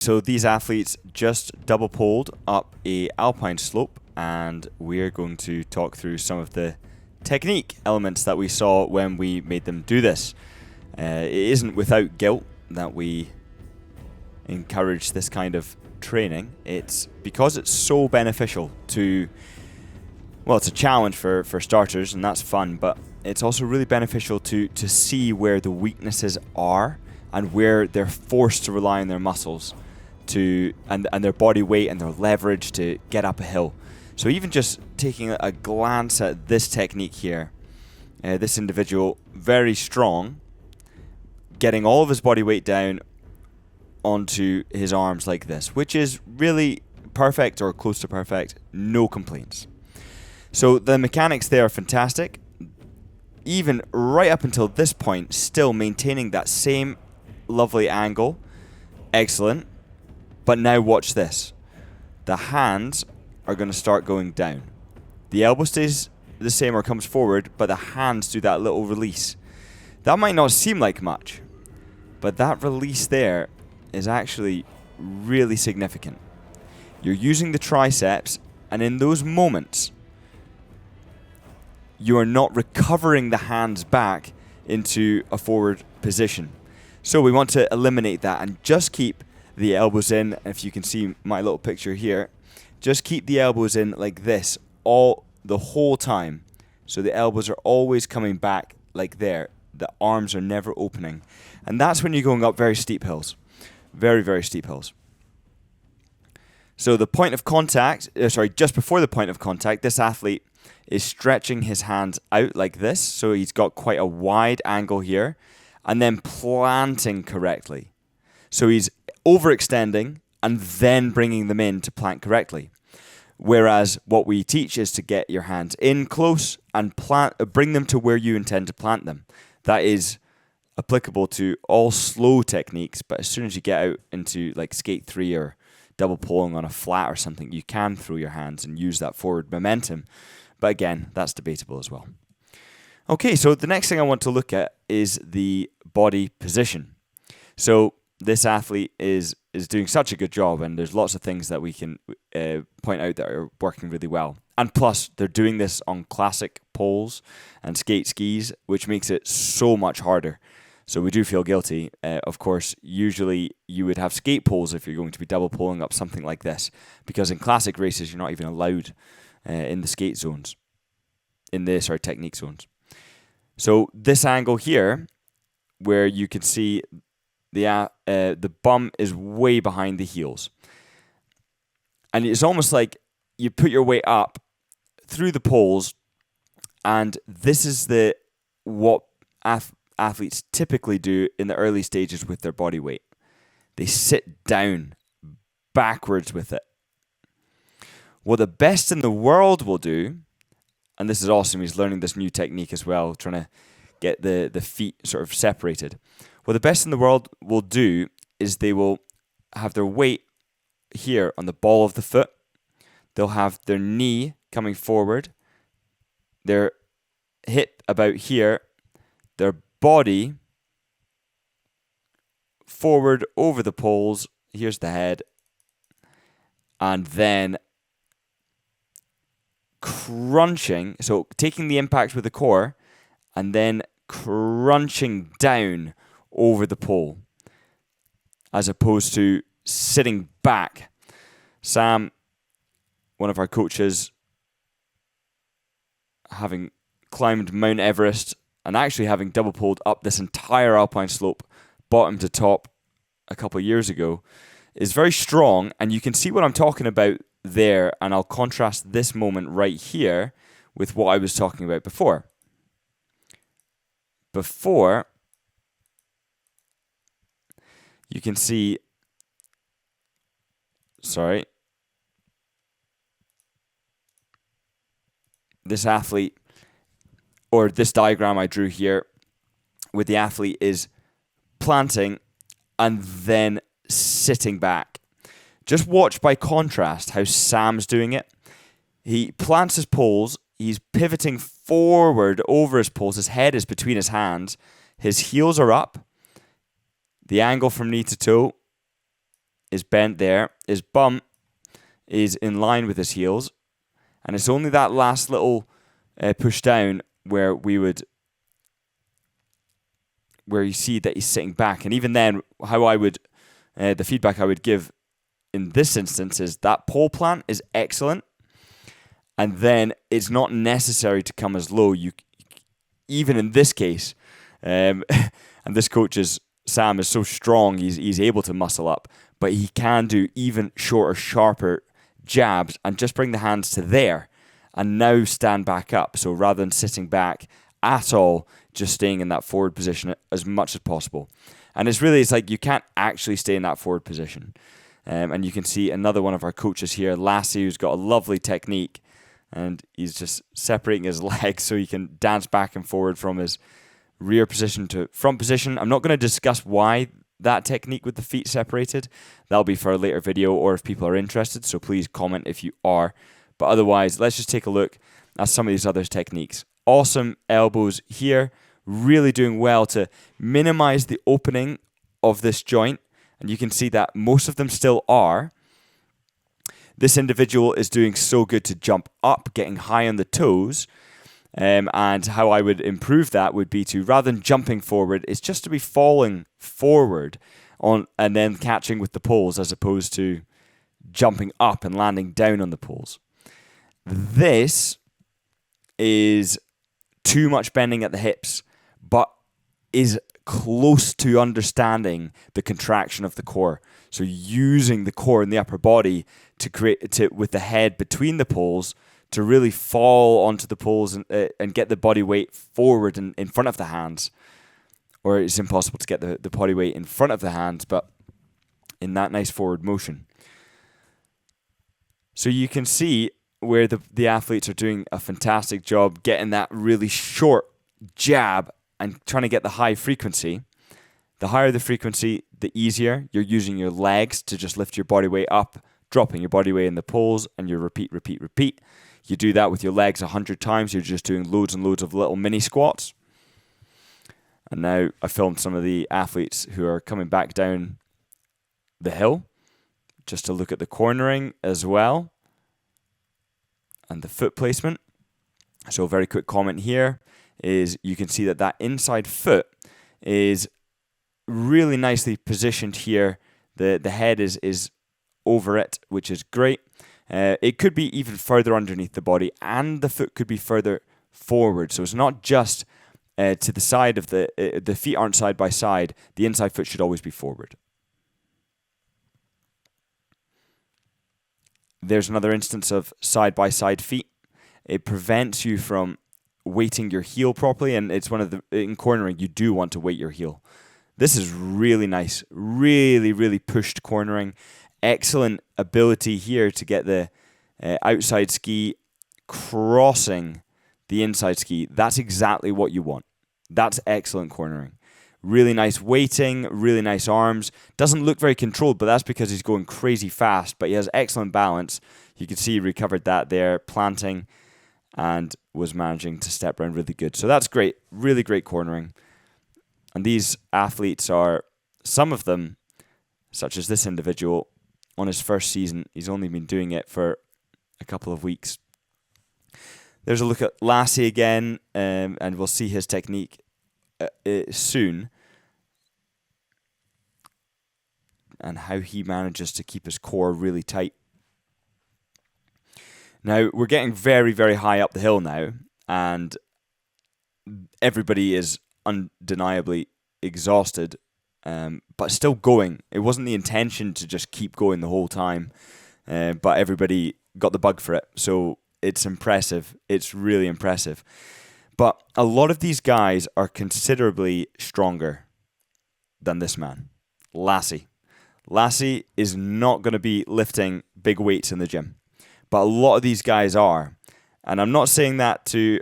So these athletes just double poled up a Alpine slope, and we're going to talk through some of the technique elements that we saw when we made them do this. It isn't without guilt that we encourage this kind of training. It's because it's so beneficial to, well, it's a challenge for starters, and that's fun, but it's also really beneficial to see where the weaknesses are and where they're forced to rely on their muscles to and their body weight and their leverage to get up a hill. So even just taking a glance at this technique here, this individual, very strong, getting all of his body weight down onto his arms like this, which is really perfect or close to perfect, no complaints. So the mechanics there are fantastic. Even right up until this point, still maintaining that same lovely angle. Excellent. But now watch this. The hands are going to start going down. The elbow stays the same or comes forward, but the hands do that little release. That might not seem like much, but that release there is actually really significant. You're using the triceps, and in those moments, you are not recovering the hands back into a forward position. So we want to eliminate that and just keep the elbows in. If you can see my little picture here, just keep the elbows in like this the whole time. So the elbows are always coming back like there. The arms are never opening. And that's when you're going up very steep hills. Very, very steep hills. So the point of contact, just before the point of contact, this athlete is stretching his hands out like this. So he's got quite a wide angle here, and then planting correctly. So he's overextending and then bringing them in to plant correctly. Whereas what we teach is to get your hands in close and bring them to where you intend to plant them. That is applicable to all slow techniques, but as soon as you get out into like skate 3 or double pulling on a flat or something, you can throw your hands and use that forward momentum. But again, that's debatable as well. Okay, so the next thing I want to look at is the body position. So this athlete is doing such a good job, and there's lots of things that we can point out that are working really well. And plus, they're doing this on classic poles and skate skis, which makes it so much harder. So we do feel guilty. Of course, usually you would have skate poles if you're going to be double poling up something like this, because in classic races, you're not even allowed in the skate zones, technique zones. So this angle here, where you can see the bum is way behind the heels. And it's almost like you put your weight up through the poles, and this is what athletes typically do in the early stages with their body weight. They sit down backwards with it. What the best in the world will do, and this is awesome, he's learning this new technique as well, trying to get the feet sort of separated. What the best in the world will do is they will have their weight here on the ball of the foot. They'll have their knee coming forward, their hip about here, their body forward over the poles. Here's the head. And then crunching, so taking the impact with the core and then crunching down over the pole as opposed to sitting back. Sam, one of our coaches, having climbed Mount Everest and actually having double poled up this entire Alpine slope, bottom to top, a couple of years ago, is very strong, and you can see what I'm talking about there, and I'll contrast this moment right here with what I was talking about before. Before, you can see, this athlete, or this diagram I drew here, with the athlete is planting and then sitting back. Just watch by contrast how Sam's doing it. He plants his poles, he's pivoting forward over his poles, his head is between his hands, his heels are up, the angle from knee to toe is bent there. His bum is in line with his heels. And it's only that last little push down where you see that he's sitting back. And even then, the feedback I would give in this instance is that pole plant is excellent. And then it's not necessary to come as low. Even in this case, and this Sam is so strong, he's able to muscle up, but he can do even shorter, sharper jabs and just bring the hands to there and now stand back up. So rather than sitting back at all, just staying in that forward position as much as possible. And it's like you can't actually stay in that forward position. And you can see another one of our coaches here, Lassie, who's got a lovely technique, and he's just separating his legs so he can dance back and forward from his rear position to front position. I'm not going to discuss why that technique with the feet separated. That'll be for a later video, or if people are interested, so please comment if you are. But otherwise, let's just take a look at some of these other techniques. Awesome elbows here, really doing well to minimize the opening of this joint, and you can see that most of them still are. This individual is doing so good to jump up, getting high on the toes. And how I would improve that would be to, rather than jumping forward, it's just to be falling forward and then catching with the poles, as opposed to jumping up and landing down on the poles. This is too much bending at the hips, but is close to understanding the contraction of the core. So using the core in the upper body with the head between the poles to really fall onto the poles and get the body weight forward and in front of the hands. Or it's impossible to get the body weight in front of the hands, but in that nice forward motion. So you can see where the athletes are doing a fantastic job getting that really short jab and trying to get the high frequency. The higher the frequency, the easier. You're using your legs to just lift your body weight up, dropping your body weight in the poles, and you repeat. You do that with your legs 100 times. You're just doing loads and loads of little mini squats. And now I filmed some of the athletes who are coming back down the hill just to look at the cornering as well and the foot placement. So a very quick comment here is you can see that inside foot is really nicely positioned here. The head is over it, which is great. It could be even further underneath the body, and the foot could be further forward. So it's not just to the side of the feet aren't side by side. The inside foot should always be forward. There's another instance of side by side feet. It prevents you from weighting your heel properly, and it's in cornering you do want to weight your heel. This is really nice, really, really pushed cornering. Excellent ability here to get the outside ski crossing the inside ski. That's exactly what you want. That's excellent cornering. Really nice weighting, really nice arms. Doesn't look very controlled, but that's because he's going crazy fast, but he has excellent balance. You can see he recovered that there, planting, and was managing to step around really good. So that's great, really great cornering. And these athletes are, some of them, such as this individual, on his first season, he's only been doing it for a couple of weeks. There's a look at Lassie again, and we'll see his technique soon, and how he manages to keep his core really tight. Now, we're getting very, very high up the hill now, and everybody is undeniably exhausted, but still going. It wasn't the intention to just keep going the whole time, but everybody got the bug for it. So it's impressive. It's really impressive. But a lot of these guys are considerably stronger than this man, Lassie. Lassie is not going to be lifting big weights in the gym, but a lot of these guys are. And I'm not saying that to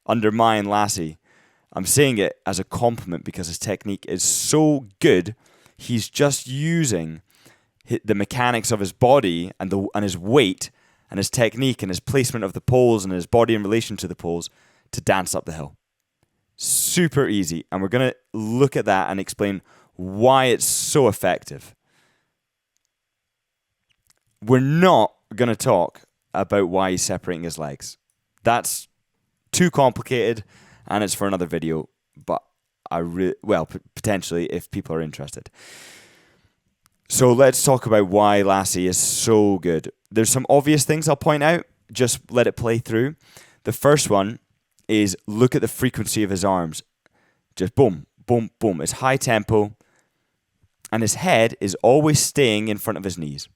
undermine Lassie. I'm saying it as a compliment because his technique is so good. He's just using the mechanics of his body and his weight and his technique and his placement of the poles and his body in relation to the poles to dance up the hill. Super easy. And we're going to look at that and explain why it's so effective. we're not going to talk about why he's separating his legs. That's too complicated, and it's for another video. But potentially if people are interested. So let's talk about why Lassie is so good. There's some obvious things I'll point out. Just let it play through. The first one is look at the frequency of his arms. Just boom, boom, boom. It's high tempo. And his head is always staying in front of his knees.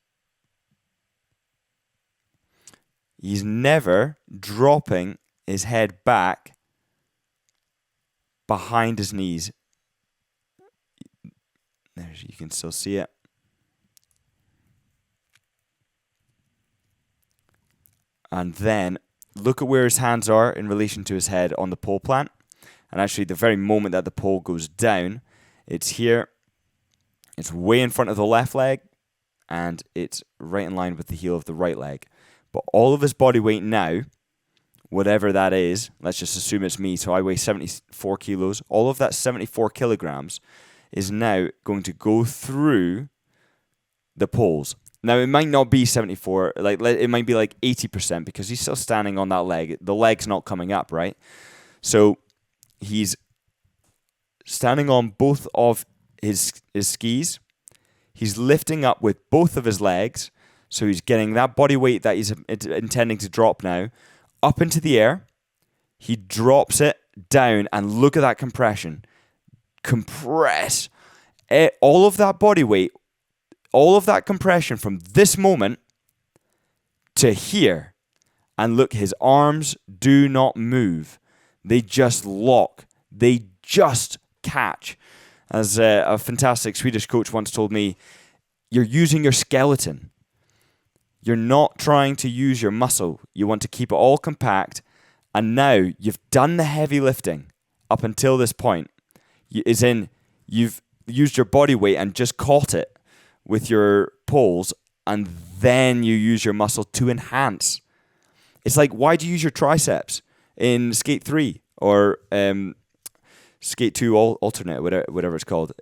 He's never dropping his head back behind his knees. There, you can still see it. And then look at where his hands are in relation to his head on the pole plant. And actually, the very moment that the pole goes down, it's here. It's way in front of the left leg, and it's right in line with the heel of the right leg. But all of his body weight now, whatever that is, let's just assume it's me, so I weigh 74 kilos. All of that 74 kilograms is now going to go through the poles. Now, it might not be 74, it might be like 80% because he's still standing on that leg. The leg's not coming up, right? So he's standing on both of his skis. He's lifting up with both of his legs. So he's getting that body weight that he's intending to drop now up into the air. He drops it down, and look at that compression. Compress. All of that body weight, all of that compression from this moment to here. And look, his arms do not move. They just lock. They just catch. As a fantastic Swedish coach once told me, you're using your skeleton. You're not trying to use your muscle. You want to keep it all compact. And now you've done the heavy lifting up until this point. You've used your body weight and just caught it with your poles, and then you use your muscle to enhance. It's like, why do you use your triceps in Skate 3 or Skate 2 alternate, whatever it's called?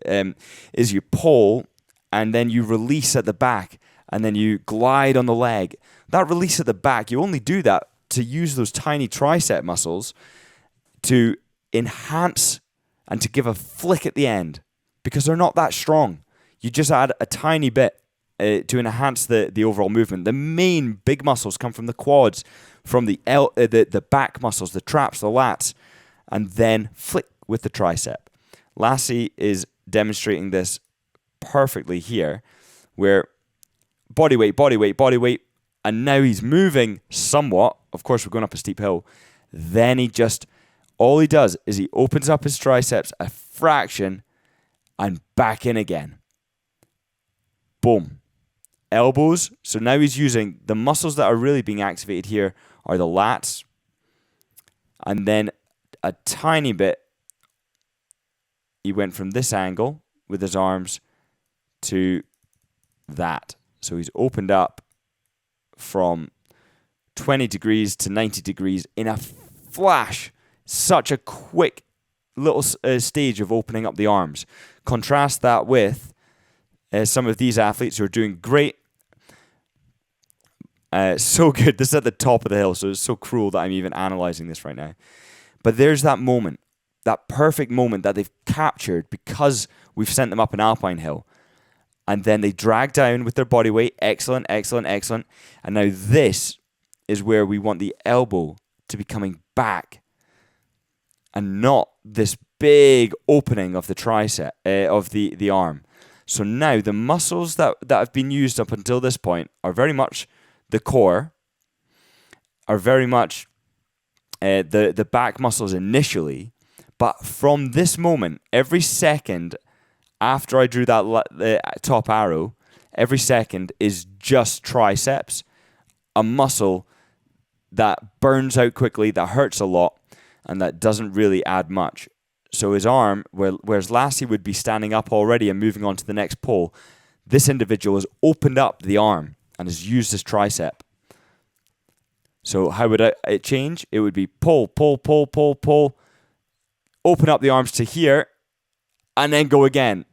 Is you pull and then you release at the back and then you glide on the leg. That release at the back, you only do that to use those tiny tricep muscles to enhance and to give a flick at the end because they're not that strong. You just add a tiny bit to enhance the overall movement. The main big muscles come from the quads, from the back muscles, the traps, the lats, and then flick with the tricep. Lassie is demonstrating this perfectly here, where body weight, and now he's moving somewhat. Of course, we're going up a steep hill. Then all he does is he opens up his triceps a fraction and back in again. Boom. Elbows. So now he's using the muscles that are really being activated here are the lats. And then a tiny bit, he went from this angle with his arms to that. So he's opened up from 20 degrees to 90 degrees in a flash. Such a quick little stage of opening up the arms. Contrast that with some of these athletes who are doing great. So good. This is at the top of the hill, so it's so cruel that I'm even analyzing this right now. But there's that moment, that perfect moment that they've captured because we've sent them up an Alpine hill. And then they drag down with their body weight. Excellent, excellent, excellent. And now this is where we want the elbow to be coming back and not this big opening of the tricep, of the arm. So now the muscles that have been used up until this point are very much the core, are very much the back muscles initially. But from this moment, every second after I drew that top arrow, every second is just triceps, a muscle that burns out quickly, that hurts a lot, and that doesn't really add much. So his arm, whereas Lassie would be standing up already and moving on to the next pole, this individual has opened up the arm and has used his tricep. So how would it change? It would be pull, pull, pull, pull, pull, open up the arms to here, and then go again.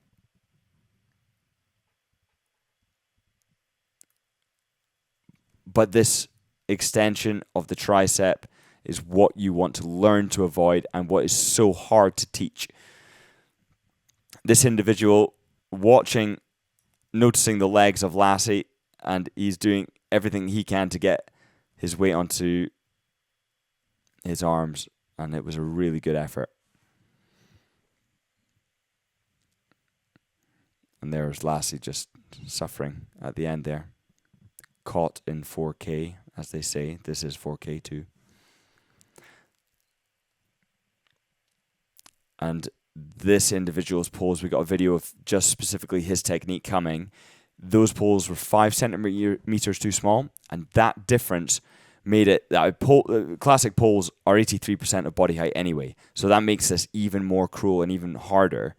But this extension of the tricep is what you want to learn to avoid and what is so hard to teach. This individual noticing the legs of Lassie, and he's doing everything he can to get his weight onto his arms, and it was a really good effort. And there's Lassie just suffering at the end there. Caught in 4K, as they say. This is 4K too. And this individual's pulls, we got a video of just specifically his technique coming. Those pulls were 5 centimeters too small, and that difference made it that classic pulls are 83% of body height anyway. So that makes this even more cruel and even harder.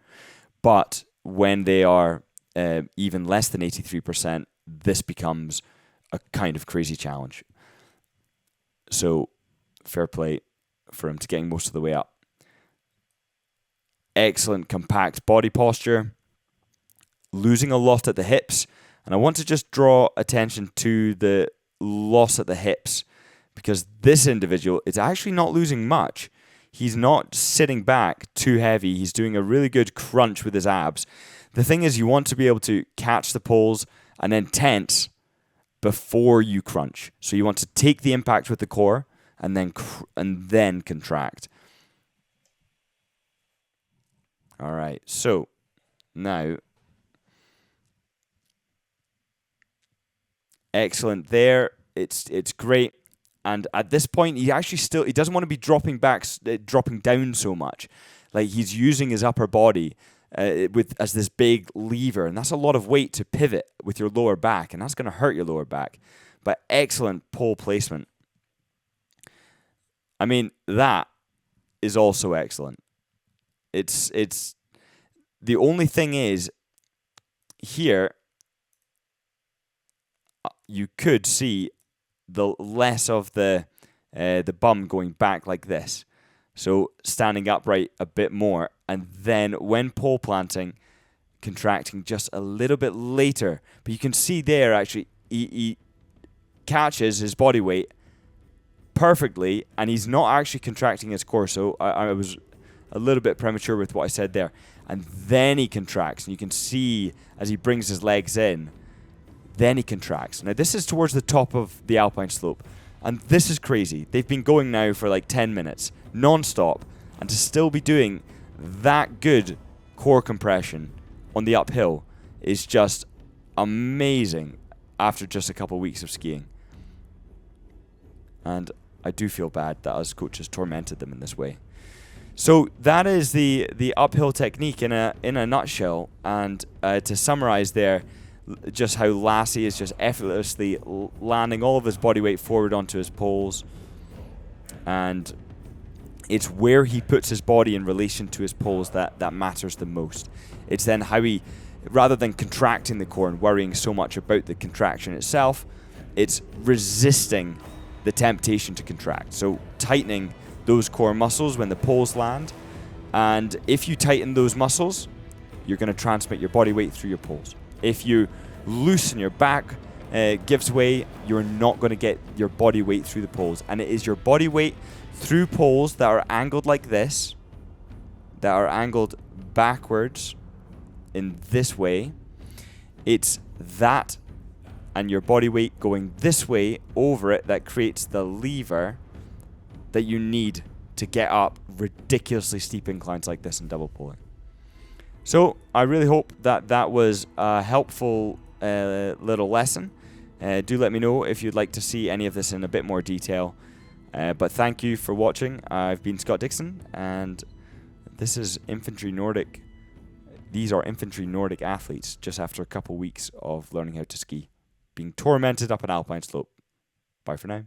But when they are even less than 83%, this becomes a kind of crazy challenge. So fair play for him to getting most of the way up. Excellent compact body posture, losing a lot at the hips. And I want to just draw attention to the loss at the hips, because this individual is actually not losing much. He's not sitting back too heavy. He's doing a really good crunch with his abs. The thing is, you want to be able to catch the pulls and then tense before you crunch. So you want to take the impact with the core and then contract. All right, so now, excellent there. It's great, and at this point, he doesn't want to be dropping down so much. Like, he's using his upper body as this big lever, and that's a lot of weight to pivot with your lower back, and that's going to hurt your lower back. But excellent pole placement. I mean, that is also excellent. It's the only thing is here you could see the less of the bum going back like this. So standing upright a bit more, and then when pole planting, contracting just a little bit later. But you can see there actually he catches his body weight perfectly, and he's not actually contracting his core. So I was a little bit premature with what I said there. And then he contracts, and you can see as he brings his legs in, then he contracts. Now this is towards the top of the Alpine slope, and this is crazy. They've been going now for like 10 minutes, non-stop, and to still be doing that good core compression on the uphill is just amazing after just a couple of weeks of skiing. And I do feel bad that us coaches tormented them in this way. So that is the uphill technique in a nutshell. And to summarize there, just how Lassie is just effortlessly landing all of his body weight forward onto his poles. And it's where he puts his body in relation to his poles that matters the most. It's then how he, rather than contracting the core and worrying so much about the contraction itself, it's resisting the temptation to contract. So tightening those core muscles when the poles land. And if you tighten those muscles, you're going to transmit your body weight through your poles. If you loosen your back, gives way, you're not going to get your body weight through the poles. And it is your body weight through poles that are angled like this, that are angled backwards in this way. It's that and your body weight going this way over it that creates the lever that you need to get up ridiculously steep inclines like this in double poling. So I really hope that was a helpful little lesson. Do let me know if you'd like to see any of this in a bit more detail. But thank you for watching. I've been Scott Dixon, and this is Infantry Nordic. These are Infantry Nordic athletes just after a couple weeks of learning how to ski, being tormented up an Alpine slope. Bye for now.